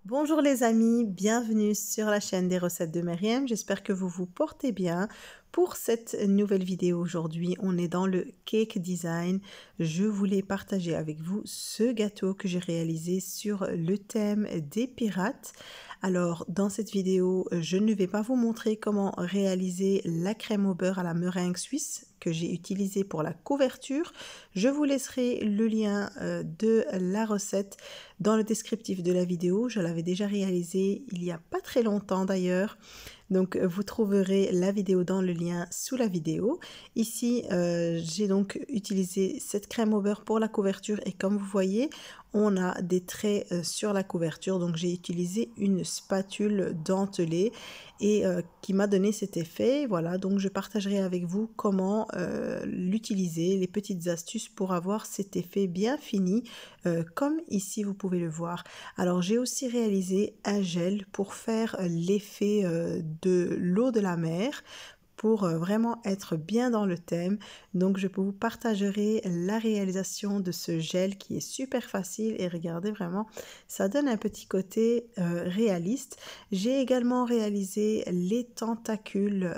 Bonjour les amis, bienvenue sur la chaîne des recettes de Myriam. J'espère que vous vous portez bien. Pour cette nouvelle vidéo aujourd'hui, on est dans le cake design. Je voulais partager avec vous ce gâteau que j'ai réalisé sur le thème des pirates. Alors dans cette vidéo, je ne vais pas vous montrer comment réaliser la crème au beurre à la meringue suisse que j'ai utilisée pour la couverture. Je vous laisserai le lien de la recette dans le descriptif de la vidéo. Je l'avais déjà réalisé il n'y a pas très longtemps d'ailleurs. Donc vous trouverez la vidéo dans le lien sous la vidéo. Ici j'ai donc utilisé cette crème au beurre pour la couverture et comme vous voyez on a des traits sur la couverture, donc j'ai utilisé une spatule dentelée et qui m'a donné cet effet. Voilà, donc je partagerai avec vous comment l'utiliser, les petites astuces pour avoir cet effet bien fini comme ici vous pouvez le voir. Alors j'ai aussi réalisé un gel pour faire l'effet de l'eau de la mer, pour vraiment être bien dans le thème. Donc je vous partagerai la réalisation de ce gel qui est super facile et regardez vraiment, ça donne un petit côté réaliste. J'ai également réalisé les tentacules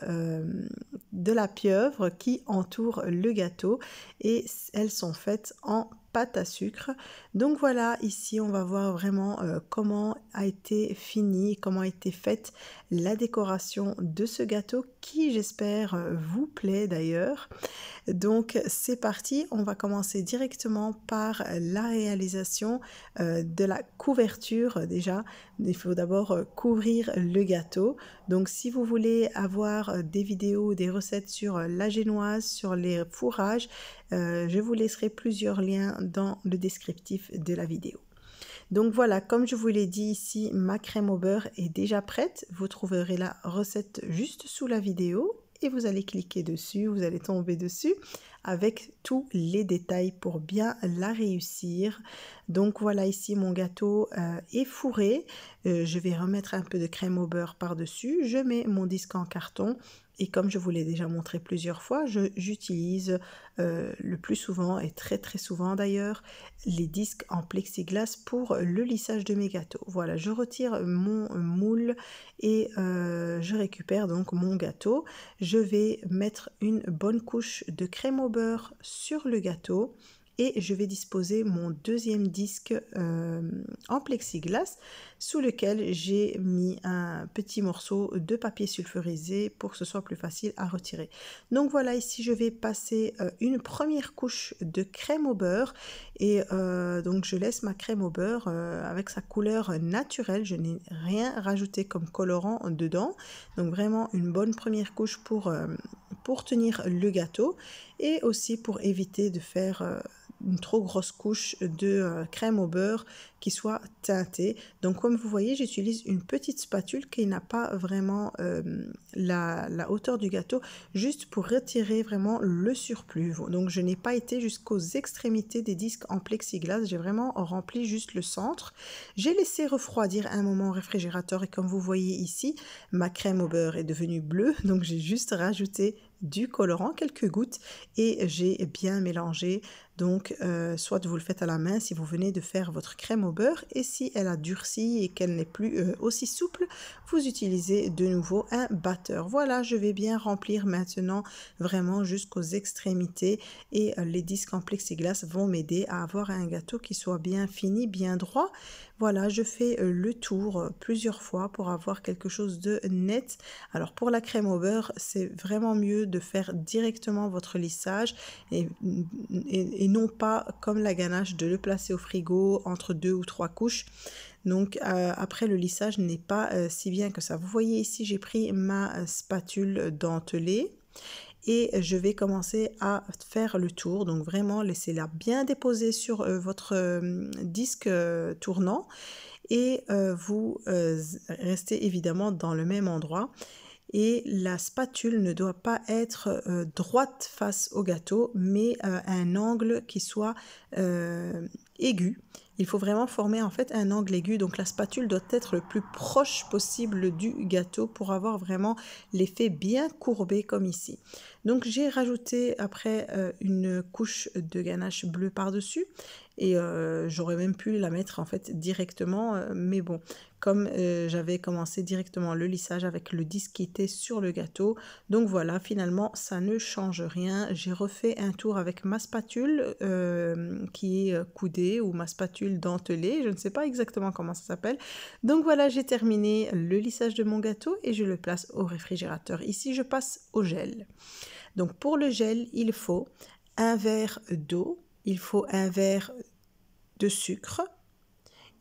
de la pieuvre qui entourent le gâteau et elles sont faites en pâte à sucre. Donc voilà, ici on va voir vraiment comment a été fini, comment a été faite la décoration de ce gâteau qui j'espère vous plaît d'ailleurs. Donc c'est parti, on va commencer directement par la réalisation de la couverture. Déjà, il faut d'abord couvrir le gâteau. Donc si vous voulez avoir des vidéos, des recettes sur la génoise, sur les fourrages, je vous laisserai plusieurs liens dans le descriptif de la vidéo. Donc voilà, comme je vous l'ai dit ici, ma crème au beurre est déjà prête. Vous trouverez la recette juste sous la vidéo et vous allez cliquer dessus, vous allez tomber dessus avec tous les détails pour bien la réussir. Donc voilà, ici mon gâteau est fourré. Je vais remettre un peu de crème au beurre par-dessus. Je mets mon disque en carton. Et comme je vous l'ai déjà montré plusieurs fois, j'utilise le plus souvent et très souvent d'ailleurs les disques en plexiglas pour le lissage de mes gâteaux. Voilà, je retire mon moule et je récupère donc mon gâteau. Je vais mettre une bonne couche de crème au beurre sur le gâteau. Et je vais disposer mon deuxième disque en plexiglas sous lequel j'ai mis un petit morceau de papier sulfurisé pour que ce soit plus facile à retirer. Donc voilà, ici je vais passer une première couche de crème au beurre et donc je laisse ma crème au beurre avec sa couleur naturelle. Je n'ai rien rajouté comme colorant dedans. Donc vraiment une bonne première couche pour tenir le gâteau et aussi pour éviter de faire une trop grosse couche de crème au beurre qui soit teintée. Donc comme vous voyez, j'utilise une petite spatule qui n'a pas vraiment la hauteur du gâteau, juste pour retirer vraiment le surplus. Donc je n'ai pas été jusqu'aux extrémités des disques en plexiglas, j'ai vraiment rempli juste le centre. J'ai laissé refroidir un moment au réfrigérateur et comme vous voyez ici, ma crème au beurre est devenue bleue, donc j'ai juste rajouté du colorant, quelques gouttes et j'ai bien mélangé. Donc soit vous le faites à la main si vous venez de faire votre crème au beurre et si elle a durci et qu'elle n'est plus aussi souple, vous utilisez de nouveau un batteur. Voilà, je vais bien remplir maintenant vraiment jusqu'aux extrémités et les disques en plexiglas vont m'aider à avoir un gâteau qui soit bien fini, bien droit. Voilà, je fais le tour plusieurs fois pour avoir quelque chose de net. Alors pour la crème au beurre, c'est vraiment mieux de faire directement votre lissage et non pas comme la ganache de le placer au frigo entre 2 ou 3 couches. Donc après le lissage n'est pas si bien que ça. Vous voyez ici j'ai pris ma spatule dentelée et je vais commencer à faire le tour. Donc vraiment laissez-la bien déposer sur votre disque tournant et vous restez évidemment dans le même endroit. Et la spatule ne doit pas être droite face au gâteau, mais à un angle qui soit aigu. Il faut vraiment former en fait un angle aigu, donc la spatule doit être le plus proche possible du gâteau pour avoir vraiment l'effet bien courbé comme ici. Donc j'ai rajouté après une couche de ganache bleue par-dessus et j'aurais même pu la mettre en fait directement, mais bon, comme j'avais commencé directement le lissage avec le disque qui était sur le gâteau, donc voilà, finalement ça ne change rien. J'ai refait un tour avec ma spatule qui est coudée ou ma spatule dentelée, je ne sais pas exactement comment ça s'appelle. Donc voilà, j'ai terminé le lissage de mon gâteau et je le place au réfrigérateur. Ici je passe au gel. Donc pour le gel, il faut un verre d'eau, il faut un verre de sucre,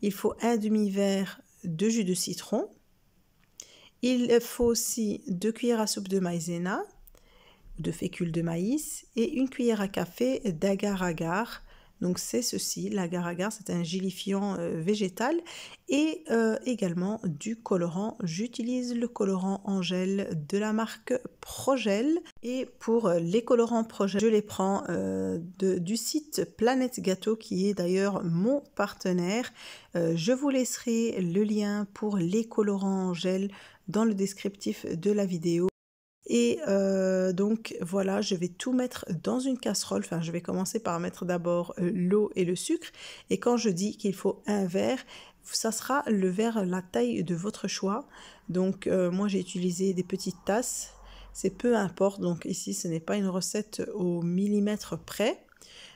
il faut un demi-verre de jus de citron, il faut aussi 2 cuillères à soupe de maïzena, de fécule de maïs et une cuillère à café d'agar-agar. Donc c'est ceci, l'agar-agar c'est un gélifiant végétal et également du colorant. J'utilise le colorant en gel de la marque Progel et pour les colorants Progel, je les prends du site Planète Gâteau qui est d'ailleurs mon partenaire. Je vous laisserai le lien pour les colorants en gel dans le descriptif de la vidéo. Et donc voilà, je vais tout mettre dans une casserole. Enfin, je vais commencer par mettre d'abord l'eau et le sucre. Et quand je dis qu'il faut un verre, ça sera le verre, la taille de votre choix. Donc moi, j'ai utilisé des petites tasses. C'est peu importe. Donc ici, ce n'est pas une recette au millimètre près.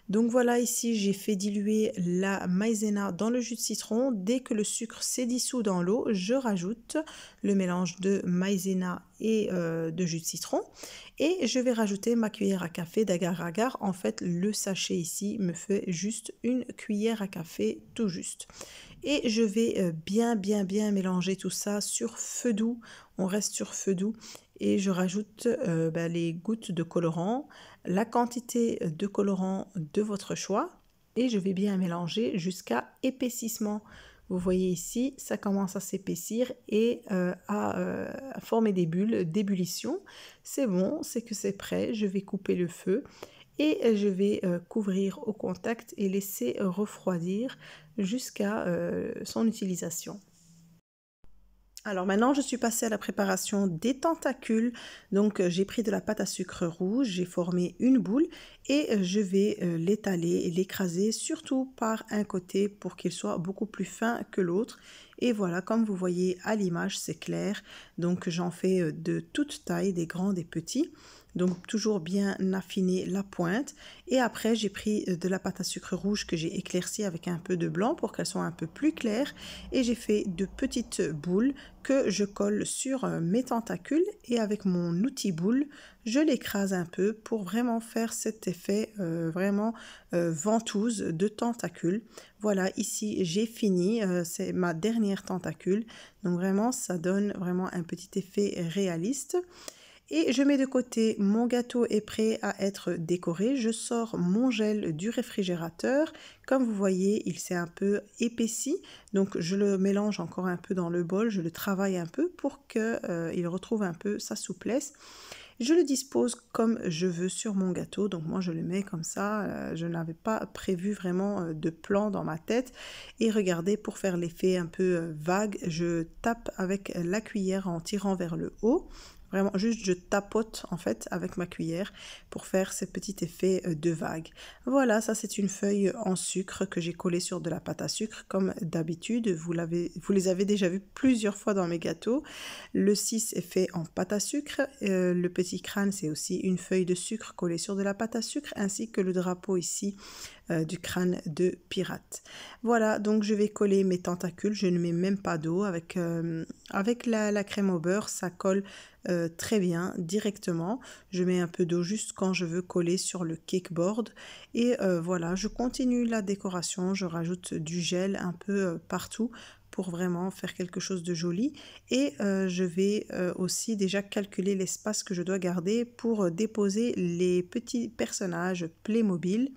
Donc voilà, ici j'ai fait diluer la maïzena dans le jus de citron. Dès que le sucre s'est dissous dans l'eau, je rajoute le mélange de maïzena et de jus de citron. Et je vais rajouter ma cuillère à café d'agar-agar. En fait, le sachet ici me fait juste une cuillère à café tout juste. Et je vais bien mélanger tout ça sur feu doux. On reste sur feu doux. Et je rajoute les gouttes de colorant, la quantité de colorant de votre choix. Et je vais bien mélanger jusqu'à épaississement. Vous voyez ici, ça commence à s'épaissir et à former des bulles d'ébullition. C'est bon, c'est que c'est prêt. Je vais couper le feu. Et je vais couvrir au contact et laisser refroidir jusqu'à son utilisation. Alors maintenant, je suis passée à la préparation des tentacules. Donc, j'ai pris de la pâte à sucre rouge, j'ai formé une boule et je vais l'étaler et l'écraser, surtout par un côté pour qu'il soit beaucoup plus fin que l'autre. Et voilà, comme vous voyez à l'image, c'est clair. Donc, j'en fais de toute taille, des grands, des petits. Donc toujours bien affiner la pointe et après j'ai pris de la pâte à sucre rouge que j'ai éclaircie avec un peu de blanc pour qu'elles soient un peu plus claires et j'ai fait de petites boules que je colle sur mes tentacules et avec mon outil boule je l'écrase un peu pour vraiment faire cet effet ventouse de tentacules. Voilà, ici j'ai fini, c'est ma dernière tentacule, donc vraiment ça donne vraiment un petit effet réaliste. Et je mets de côté, mon gâteau est prêt à être décoré. Je sors mon gel du réfrigérateur. Comme vous voyez, il s'est un peu épaissi. Donc je le mélange encore un peu dans le bol. Je le travaille un peu pour qu'il retrouve un peu sa souplesse. Je le dispose comme je veux sur mon gâteau. Donc moi je le mets comme ça. Je n'avais pas prévu vraiment de plan dans ma tête. Et regardez, pour faire l'effet un peu vague, je tape avec la cuillère en tirant vers le haut. Vraiment, juste je tapote en fait avec ma cuillère pour faire ce petit effet de vague. Voilà, ça c'est une feuille en sucre que j'ai collée sur de la pâte à sucre comme d'habitude. Vous les avez déjà vus plusieurs fois dans mes gâteaux. Le 6 est fait en pâte à sucre. Le petit crâne, c'est aussi une feuille de sucre collée sur de la pâte à sucre ainsi que le drapeau ici du crâne de pirate. Voilà, donc je vais coller mes tentacules. Je ne mets même pas d'eau avec la crème au beurre. Ça colle très bien directement. Je mets un peu d'eau juste quand je veux coller sur le cake board et voilà, je continue la décoration. Je rajoute du gel un peu partout pour vraiment faire quelque chose de joli et je vais aussi déjà calculer l'espace que je dois garder pour déposer les petits personnages Playmobil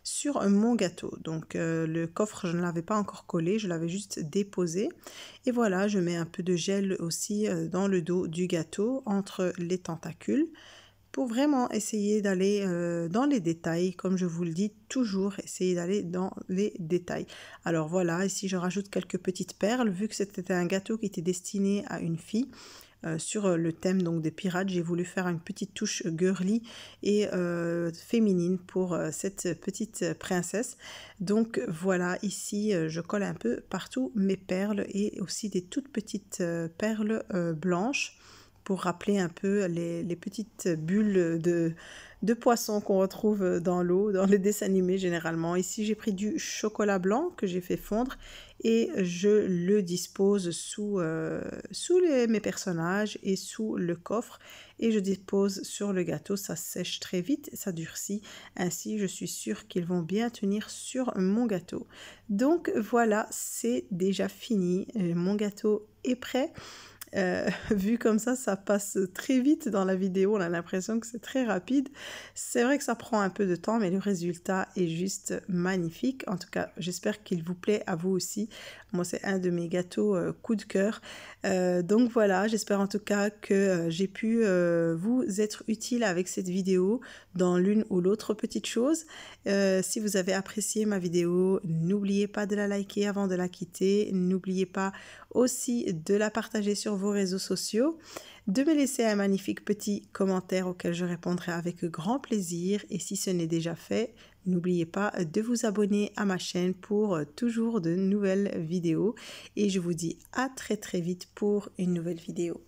sur mon gâteau. Donc le coffre, je ne l'avais pas encore collé, je l'avais juste déposé. Et voilà, je mets un peu de gel aussi dans le dos du gâteau, entre les tentacules, pour vraiment essayer d'aller dans les détails. Comme je vous le dis, toujours essayer d'aller dans les détails. Alors voilà, ici je rajoute quelques petites perles, vu que c'était un gâteau qui était destiné à une fille. Sur le thème donc des pirates, j'ai voulu faire une petite touche girly et féminine pour cette petite princesse. Donc voilà, ici je colle un peu partout mes perles et aussi des toutes petites perles blanches pour rappeler un peu les petites bulles de poissons qu'on retrouve dans l'eau, dans les dessins animés généralement. Ici, j'ai pris du chocolat blanc que j'ai fait fondre et je le dispose sous mes personnages et sous le coffre et je dépose sur le gâteau. Ça sèche très vite, ça durcit. Ainsi, je suis sûre qu'ils vont bien tenir sur mon gâteau. Donc voilà, c'est déjà fini. Mon gâteau est prêt. Vu comme ça passe très vite dans la vidéo, on a l'impression que c'est très rapide. C'est vrai que ça prend un peu de temps, mais le résultat est juste magnifique. En tout cas, j'espère qu'il vous plaît à vous aussi. Moi, c'est un de mes gâteaux coup de cœur. Donc voilà, j'espère en tout cas que j'ai pu vous être utile avec cette vidéo dans l'une ou l'autre petite chose. Si vous avez apprécié ma vidéo, n'oubliez pas de la liker avant de la quitter. N'oubliez pas aussi de la partager sur vos réseaux sociaux, de me laisser un magnifique petit commentaire auquel je répondrai avec grand plaisir. Et si ce n'est déjà fait, n'oubliez pas de vous abonner à ma chaîne pour toujours de nouvelles vidéos. Et je vous dis à très vite pour une nouvelle vidéo.